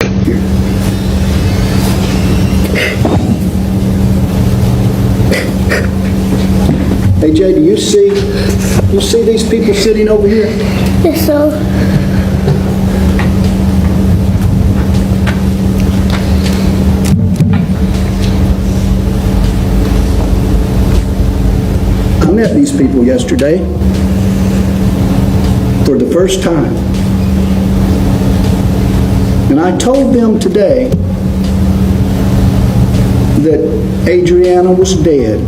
Hey Jay, do you see these people sitting over here? Yes, sir. I met these people yesterday for the first time. And I told them today that Adriana was dead.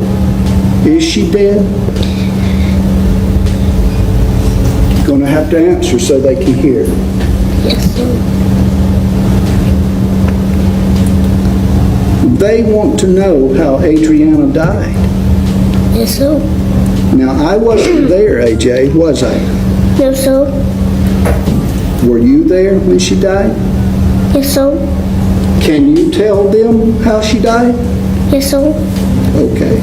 Is she dead? Going to have to answer so they can hear. Yes, sir. They want to know how Adriana died. Yes, sir. Now, I wasn't there, AJ, was I? No, sir. Were you there when she died? Yes, sir. Can you tell them how she died? Yes, sir. Okay.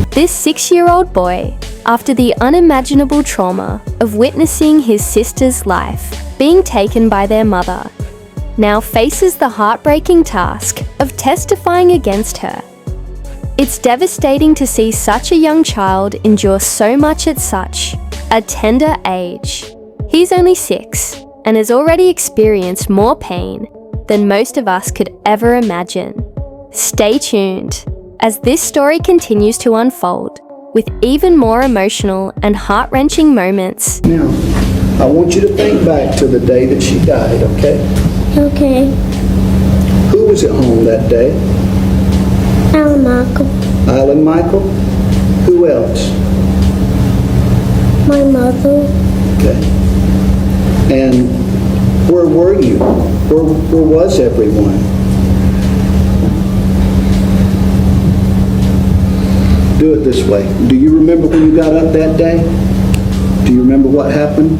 This 6-year-old boy, after the unimaginable trauma of witnessing his sister's life being taken by their mother, now faces the heartbreaking task of testifying against her. It's devastating to see such a young child endure so much at such a tender age. He's only 6 and has already experienced more pain than most of us could ever imagine. Stay tuned as this story continues to unfold with even more emotional and heart-wrenching moments. Now, I want you to think back to the day that she died, okay? Okay. Who was at home that day? Alan Michael. Island Michael? Who else? My mother. Okay. And where were you? Where was everyone? Do it this way. Do you remember when you got up that day? Do you remember what happened?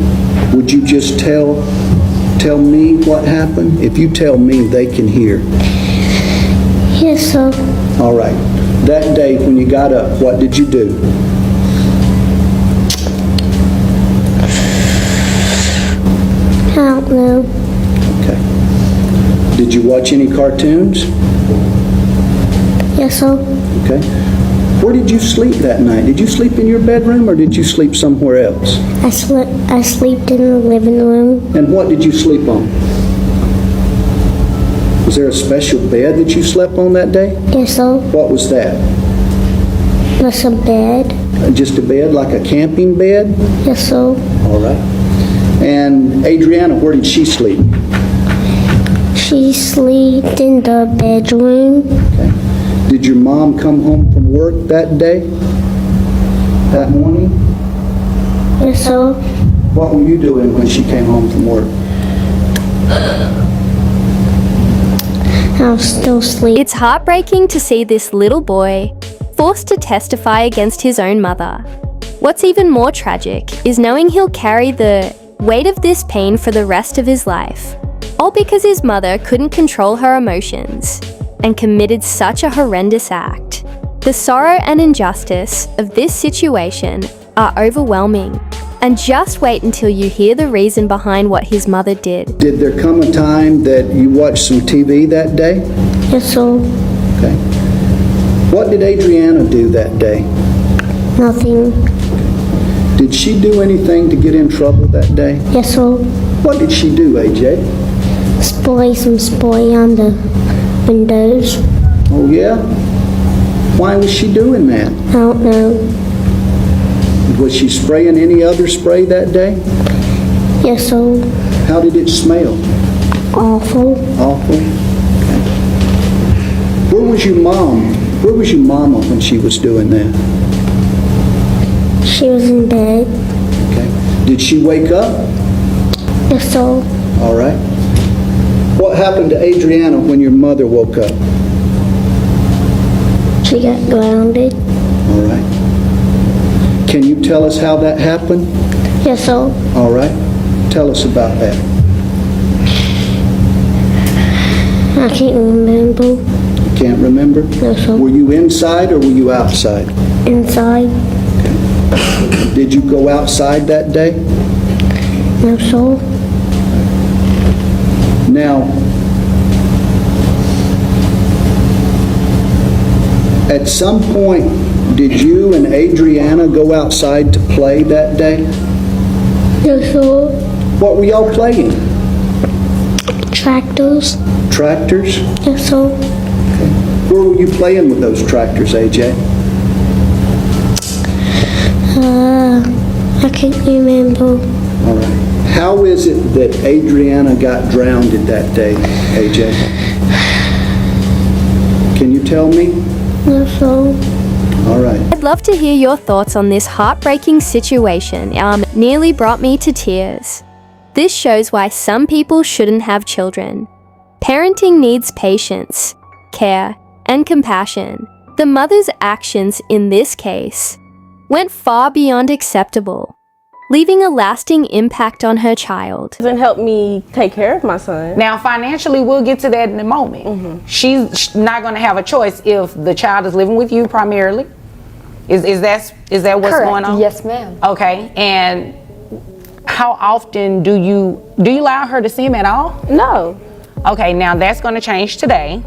Would you just tell me what happened? If you tell me, they can hear. Yes, sir. All right. That day when you got up, what did you do? I don't know. Okay. Did you watch any cartoons? Yes, sir. Okay. Where did you sleep that night? Did you sleep in your bedroom or did you sleep somewhere else? I slept in the living room. And what did you sleep on? Was there a special bed that you slept on that day? Yes, sir. What was that? There's a bed. Just a bed, like a camping bed? Yes, sir. All right. And Adriana, where did she sleep? She slept in the bedroom. Okay. Did your mom come home from work that day? That morning? Yes, sir. What were you doing when she came home from work? I was still asleep. It's heartbreaking to see this little boy forced to testify against his own mother. What's even more tragic is knowing he'll carry the weight of this pain for the rest of his life, all because his mother couldn't control her emotions and committed such a horrendous act. The sorrow and injustice of this situation are overwhelming, and just wait until you hear the reason behind what his mother did. Did there come a time that you watched some TV that day? Yes, sir. Okay. What did Adriana do that day? Nothing. Did she do anything to get in trouble that day? Yes, sir. What did she do, AJ? Spray some spray on the windows. Oh, yeah? Why was she doing that? I don't know. Was she spraying any other spray that day? Yes, sir. How did it smell? Awful. Awful? Okay. Where was your mom? Where was your mama when she was doing that? She was in bed. Okay. Did she wake up? Yes, sir. All right. What happened to Adriana when your mother woke up? She got grounded. All right. Can you tell us how that happened? Yes, sir. All right. Tell us about that. I can't remember. You can't remember? No, sir. Were you inside or were you outside? Inside. Did you go outside that day? No, sir. Now, At some point, did you and Adriana go outside to play that day? Yes, sir. What were y'all playing? Tractors. Tractors? Yes, sir. Where were you playing with those tractors, AJ? I can't remember. All right. How is it that Adriana got drowned that day, AJ? Can you tell me? Yes, sir. All right. I'd love to hear your thoughts on this heartbreaking situation. Nearly brought me to tears. This shows why some people shouldn't have children. Parenting needs patience, care, and compassion. The mother's actions in this case went far beyond acceptable, leaving a lasting impact on her child. Doesn't help me take care of my son. Now, financially, we'll get to that in a moment. She's not going to have a choice if the child is living with you primarily. Is that what's going on? Yes, ma'am. Okay. And how often do you allow her to see him at all? No. Okay. Now that's going to change today.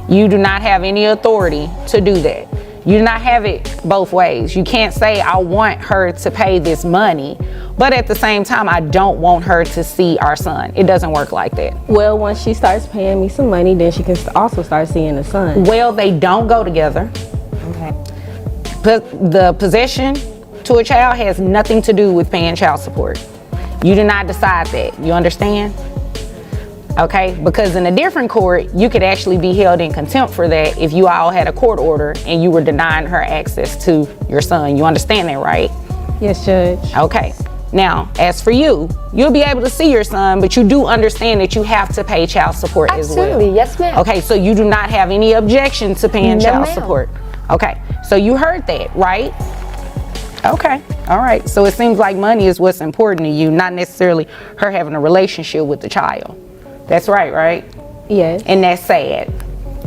You do not have any authority to do that. You do not have it both ways. You can't say, I want her to pay this money, but at the same time, I don't want her to see our son. It doesn't work like that. Well, once she starts paying me some money, then she can also start seeing the son. Well, they don't go together. Okay. But the possession to a child has nothing to do with paying child support. You do not decide that. You understand? Okay, because in a different court, you could actually be held in contempt for that if you all had a court order and you were denying her access to your son. You understand that, right? Yes, Judge. Okay. Now, as for you, you'll be able to see your son, but you do understand that you have to pay child support as well. Absolutely, yes, ma'am. Okay, so you do not have any objection to paying No, child ma'am. support. Okay, so you heard that, right? Okay, all right. So it seems like money is what's important to you, not necessarily her having a relationship with the child. That's right, right? Yes. And that's sad.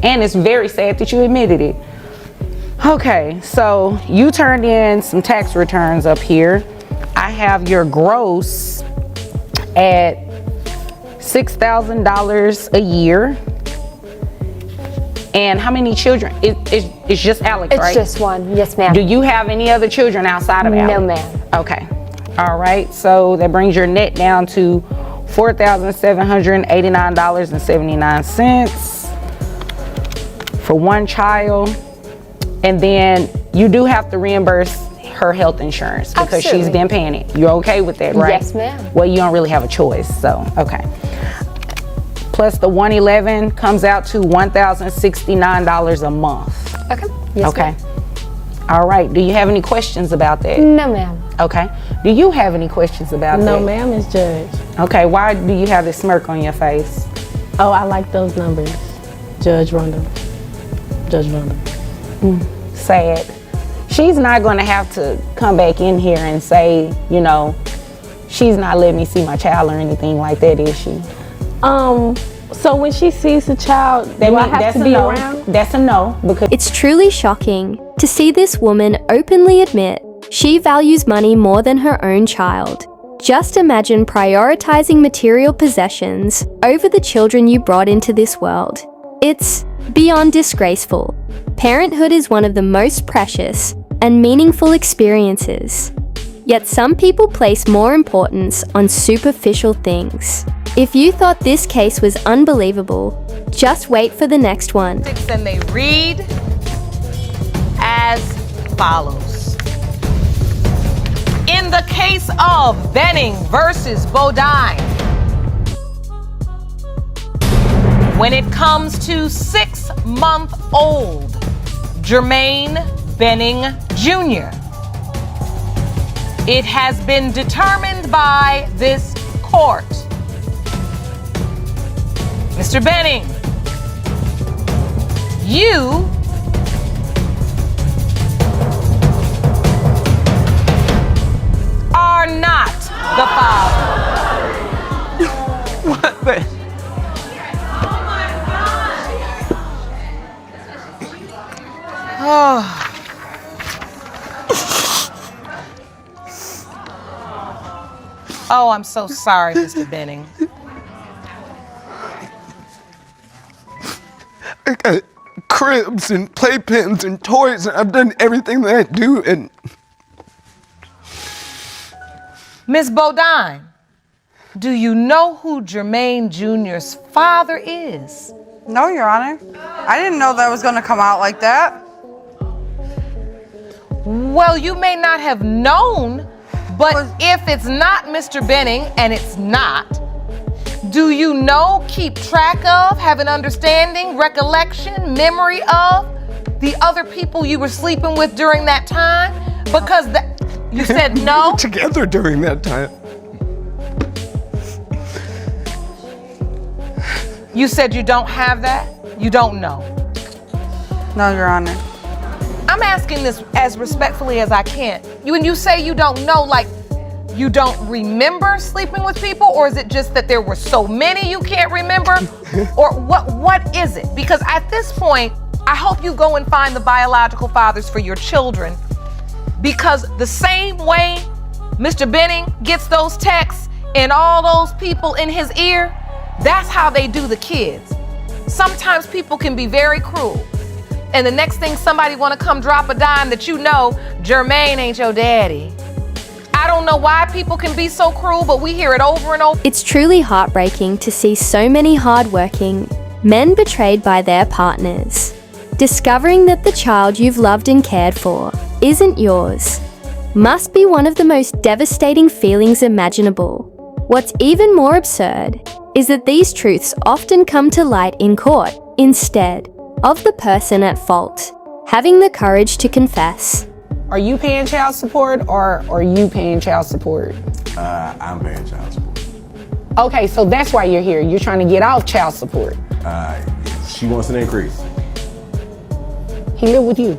And it's very sad that you admitted it. Okay, so you turned in some tax returns up here. I have your gross at $6,000 a year. And how many children? It's just Alex, It's right? just one. Yes, ma'am. Do you have any other children outside of Alex? No, ma'am. Okay. All right. So that brings your net down to $4,789.79 for one child. And then you do have to reimburse her health insurance because she's Absolutely. been paying it. You're okay with that, right? Yes, ma'am. Well, you don't really have a choice, so okay. Plus the 111 comes out to $1,069 a month. Okay. Yes, Okay. ma'am. All right. Do you have any questions about that? No, ma'am. Okay. Do you have any questions about that? No, ma'am, it's Judge. Okay. Why do you have this smirk on your face? Oh, I like those numbers. Judge Rhonda. Judge Rhonda. Sad. She's not going to have to come back in here and say, you know, she's not letting me see my child or anything like that, is she? So when she sees the child, do I have to be around? That's a no, because It's truly shocking to see this woman openly admit she values money more than her own child. Just imagine prioritizing material possessions over the children you brought into this world. It's beyond disgraceful. Parenthood is one of the most precious and meaningful experiences. Yet some people place more importance on superficial things. If you thought this case was unbelievable, just wait for the next one. And they read as follows. In the case of Benning versus Bodine, when it comes to 6-month-old Jermaine Benning Jr., it has been determined by this court. Mr. Benning, you are not the father. What the? Oh. Oh, I'm so sorry, Mr. Benning. cribs and playpens and toys, and I've done everything that I do, and Miss Bodine, do you know who Jermaine Jr.'s father is? No, Your Honor. I didn't know that was going to come out like that. Well, you may not have known, but if it's not Mr. Benning, and it's not, do you know, keep track of, have an understanding, recollection, memory of the other people you were sleeping with during that time? Because you said no? we were together during that time. You said you don't have that? You don't know? No, Your Honor. I'm asking this as respectfully as I can. When you say you don't know, like you don't remember sleeping with people, or is it just that there were so many you can't remember? Or what is it? Because at this point, I hope you go and find the biological fathers for your children, because the same way Mr. Benning gets those texts and all those people in his ear, that's how they do the kids. Sometimes people can be very cruel. And the next thing somebody want to come drop a dime that you know, Jermaine ain't your daddy. I don't know why people can be so cruel, but we hear it over and over. It's truly heartbreaking to see so many hardworking men betrayed by their partners. Discovering that the child you've loved and cared for isn't yours must be one of the most devastating feelings imaginable. What's even more absurd is that these truths often come to light in court instead of the person at fault having the courage to confess. Are you paying child support or are you paying child support? I'm paying child support. Okay, so that's why you're here. You're trying to get off child support. She wants an increase. He live with you.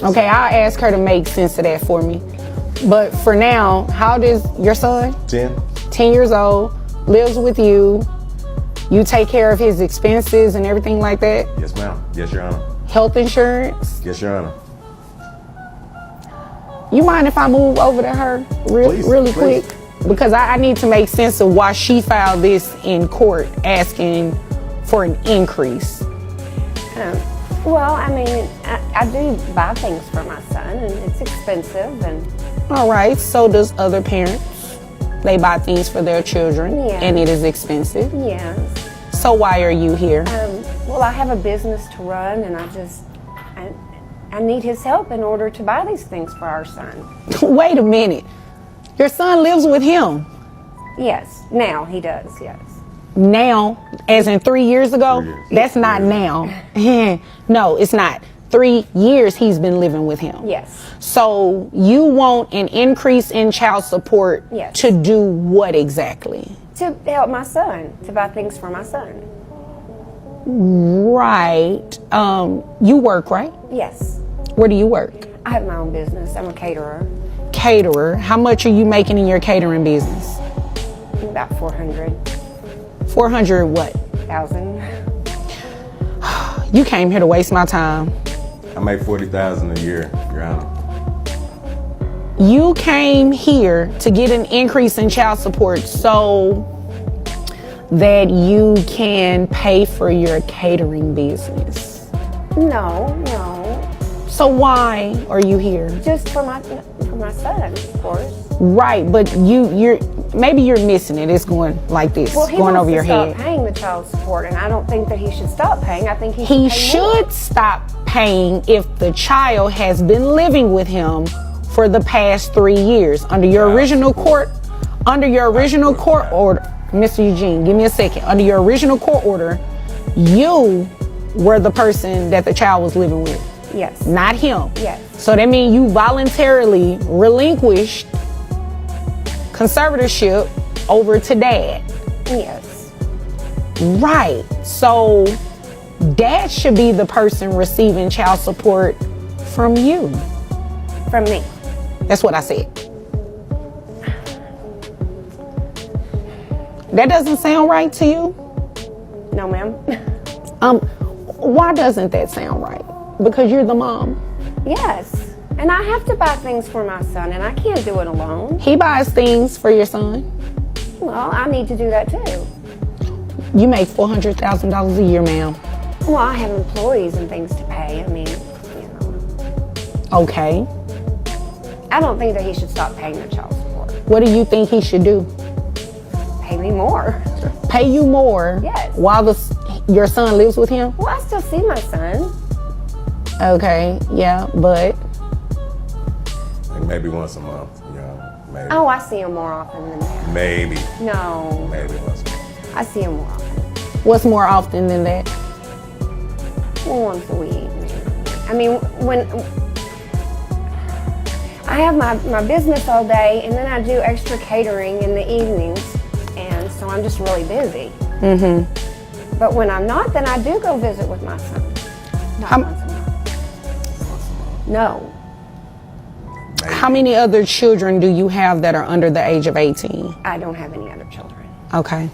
Okay, I'll ask her to make sense of that for me. But for now, how does your son? 10. 10 years old, lives with you. You take care of his expenses and everything like that? Yes, ma'am. Yes, Your Honor. Health insurance? Yes, Your Honor. You mind if I move over to her really quick? Because I need to make sense of why she filed this in court asking for an increase. Well, I mean, I do buy things for my son, and it's expensive. And all right, so does other parents. They buy things for their children, and it is expensive. Yes. So why are you here? Well, I have a business to run, and I need his help in order to buy these things for our son. Wait a minute. Your son lives with him? Yes, now he does, yes. Now, as in 3 years ago? 3 years. That's not now. No, it's not. 3 years he's been living with him. Yes. So you want an increase in child support to do what exactly? To help my son, to buy things for my son. Right. You work, right? Yes. Where do you work? I have my own business. I'm a caterer. Caterer. How much are you making in your catering business? About 400. 400 what? $1,000. You came here to waste my time. I make $40,000 a year, Your Honor. You came here to get an increase in child support so that you can pay for your catering business. No. So why are you here? Just for my son, of course. Right, but you're maybe you're missing it. It's going like this, Well, he going wants over to your stop head. paying the child support, and I don't think that he should stop paying. I think he He should pay more. should stop paying if the child has been living with him for the past 3 years under your original court order. Mr. Eugene, give me a second. Under your original court order, you were the person that the child was living with. Yes. Not him. Yes. So that means you voluntarily relinquished conservatorship over to dad. Yes. Right. So dad should be the person receiving child support from you. From me. That's what I said. That doesn't sound right to you? No, ma'am. Why doesn't that sound right? Because you're the mom. Yes. And I have to buy things for my son, and I can't do it alone. He buys things for your son. Well, I need to do that too. You make $400,000 a year, ma'am. Well, I have employees and things to pay. I mean, you know. Okay. I don't think that he should stop paying the child support. What do you think he should do? Pay me more. Pay you more? Yes. While your son lives with him? Well, I still see my son. Okay, yeah, but Like maybe once a month, you know, maybe. Oh, I see him more often than that. Maybe. No, Maybe once a month. I see him more often. what's more often than that? Well, once a week, maybe. I mean, when I have my business all day, and then I do extra catering in the evenings, and so I'm just really busy. Mm-hmm. But when I'm not, then I do go visit with my son. Not once a month. No. How many other children do you have that are under the age of 18? I don't have any other children. Okay.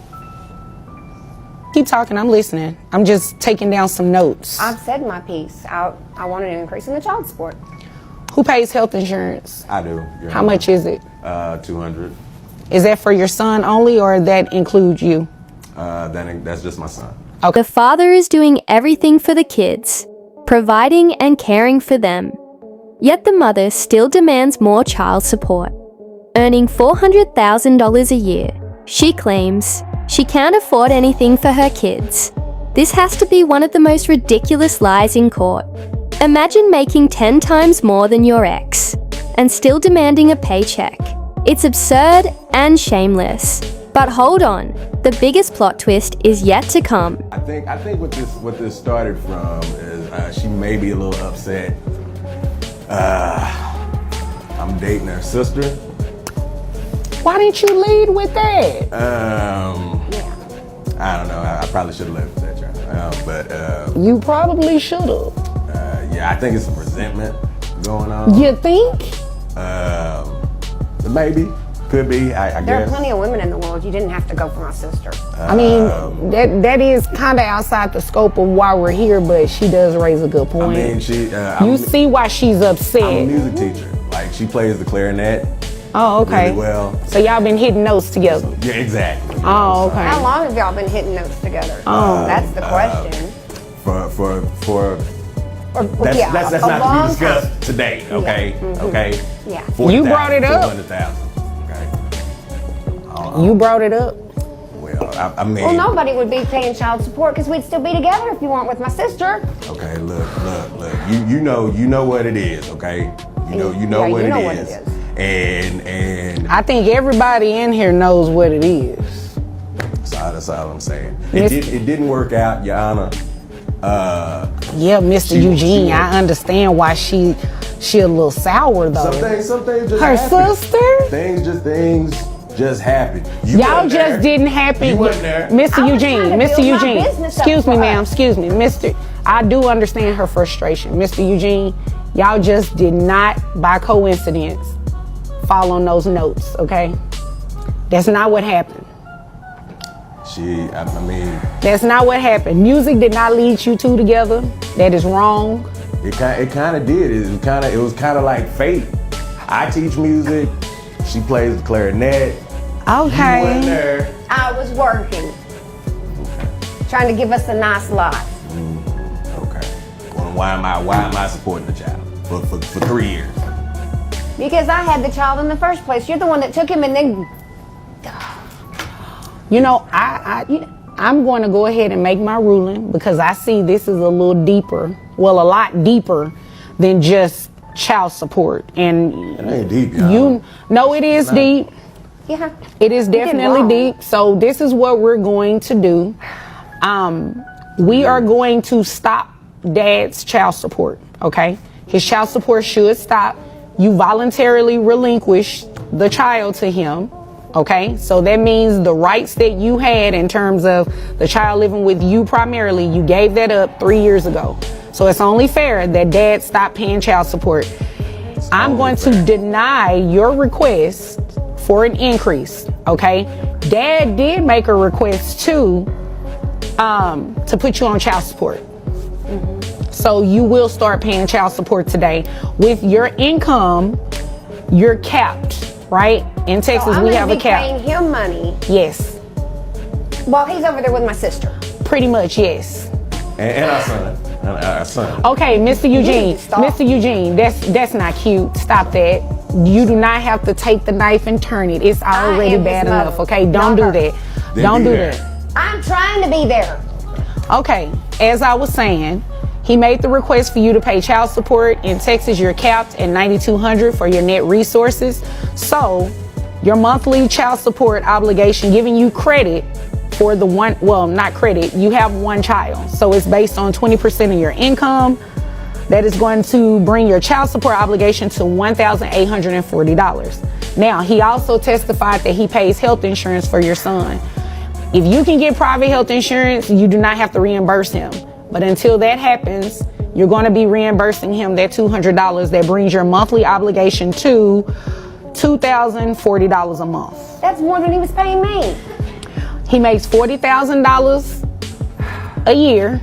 Keep talking, I'm listening. I'm just taking down some notes. I've said my piece. I wanted an increase in the child support. Who pays health insurance? I do. How much is it? 200. Is that for your son only, or that includes you? That's just my son. The father is doing everything for the kids, providing and caring for them. Yet the mother still demands more child support. Earning $400,000 a year, she claims she can't afford anything for her kids. This has to be one of the most ridiculous lies in court. Imagine making 10 times more than your ex and still demanding a paycheck. It's absurd and shameless. But hold on, the biggest plot twist is yet to come. I think what this started from is she may be a little upset. I'm dating her sister. Why didn't you lead with that? I don't know. I probably should have left with that, y'all. But You probably should have. yeah, I think it's some resentment going on. You think? Maybe, could be. I There are guess. plenty of women in the world. You didn't have to go for my sister. I mean, that is kind of outside the scope of why we're here, but she does raise a good I point. mean, You see why she's upset. I'm a music teacher. Like, she plays the clarinet Oh, okay. really well. So y'all been hitting notes together. Yeah, exactly. Oh, okay. How long have y'all been hitting notes together? That's the question. For Or, that's yeah, that's a not to long be discussed today. Okay, okay. Yeah. 40,000, You brought it up. 200,000. Okay. You brought it up. Well, I mean. Well, nobody would be paying child support because we'd still be together if you weren't with my sister. Okay, look. You know what it is. Okay. You know Yeah, what you know it what is. it is. And I think everybody in here knows what it is. that's all I'm saying. Miss- It didn't work out, Your Honor. Yeah, Mr. She- Eugene, she- I understand why she a little sour though. Some things just Her happen. sister? Things just happen. You Y'all wasn't just there. didn't happen. You wasn't there. Mr. I was Eugene, trying to Mr. build my Eugene. business up Excuse me, for ma'am. us. Excuse me, Mr. I do understand her frustration. Mr. Eugene, y'all just did not, by coincidence, fall on those notes, okay? That's not what happened. I mean, That's not what happened. Music did not lead you two together. That is wrong. it kind of did. It was kind of like fate. I teach music. She plays the clarinet. You wasn't Okay. there. I was working, trying to give us a nice life. Okay. Well, why am I supporting the child for 3 years? Because I had the child in the first place. You're the one that took him and then... You know, I'm going to go ahead and make my ruling because I see this is a little deeper, well, a lot deeper than just child support. And It ain't deep, y'all. it is deep. Yeah. It is You did definitely wrong. deep. So this is what we're going to do. We are going to stop Dad's child support, okay? His child support should stop. You voluntarily relinquish the child to him, okay? So that means the rights that you had in terms of the child living with you primarily, you gave that up 3 years ago. So it's only fair that Dad stop paying child support. I'm going to deny your request for an increase, okay? Dad did make a request too, to put you on child support. So you will start paying child support today. With your income, you're capped, right? In Texas, So I'm we gonna have a be cap. paying him money. Yes. While he's over there with my sister. Pretty much, yes. And our son. Our son. Okay, Mr. Eugene. Stop. Mr. Eugene, that's not cute. Stop that. You do not have to take the knife and turn it. It's already am his bad mother, enough, okay? not Don't do her. that. Then Don't be do there. that. I'm trying to be there. Okay, as I was saying, he made the request for you to pay child support. In Texas, you're capped at $9,200 for your net resources. So your monthly child support obligation, giving you credit for the one, well, not credit, you have one child. So it's based on 20% of your income. That is going to bring your child support obligation to $1,840. Now, he also testified that he pays health insurance for your son. If you can get private health insurance, you do not have to reimburse him. But until that happens, you're going to be reimbursing him that $200. That brings your monthly obligation to $2,040 a month. That's more than he was paying me. He makes $40,000 a year.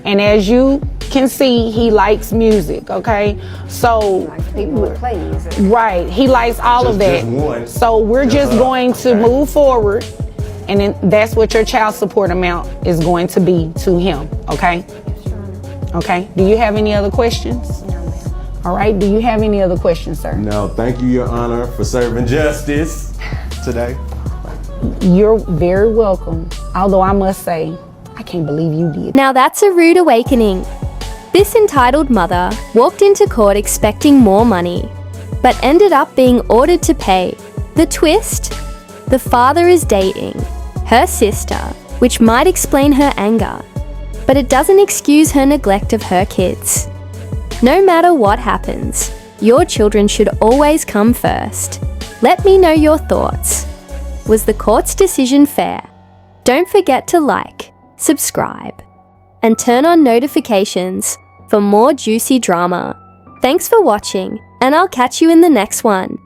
And as you can see, he likes music, okay? So, Like people that play music. right, he likes all of that. Just one. So we're just going to Okay. move forward, and then that's what your child support amount is going to be to him, okay? Okay, do you have any other questions? All right, do you have any other questions, sir? No, thank you, Your Honor, for serving justice today. You're very welcome. Although I must say, I can't believe you did. Now that's a rude awakening. This entitled mother walked into court expecting more money, but ended up being ordered to pay. The twist? The father is dating her sister, which might explain her anger, but it doesn't excuse her neglect of her kids. No matter what happens, your children should always come first. Let me know your thoughts. Was the court's decision fair? Don't forget to like, subscribe, and turn on notifications for more juicy drama. Thanks for watching, and I'll catch you in the next one.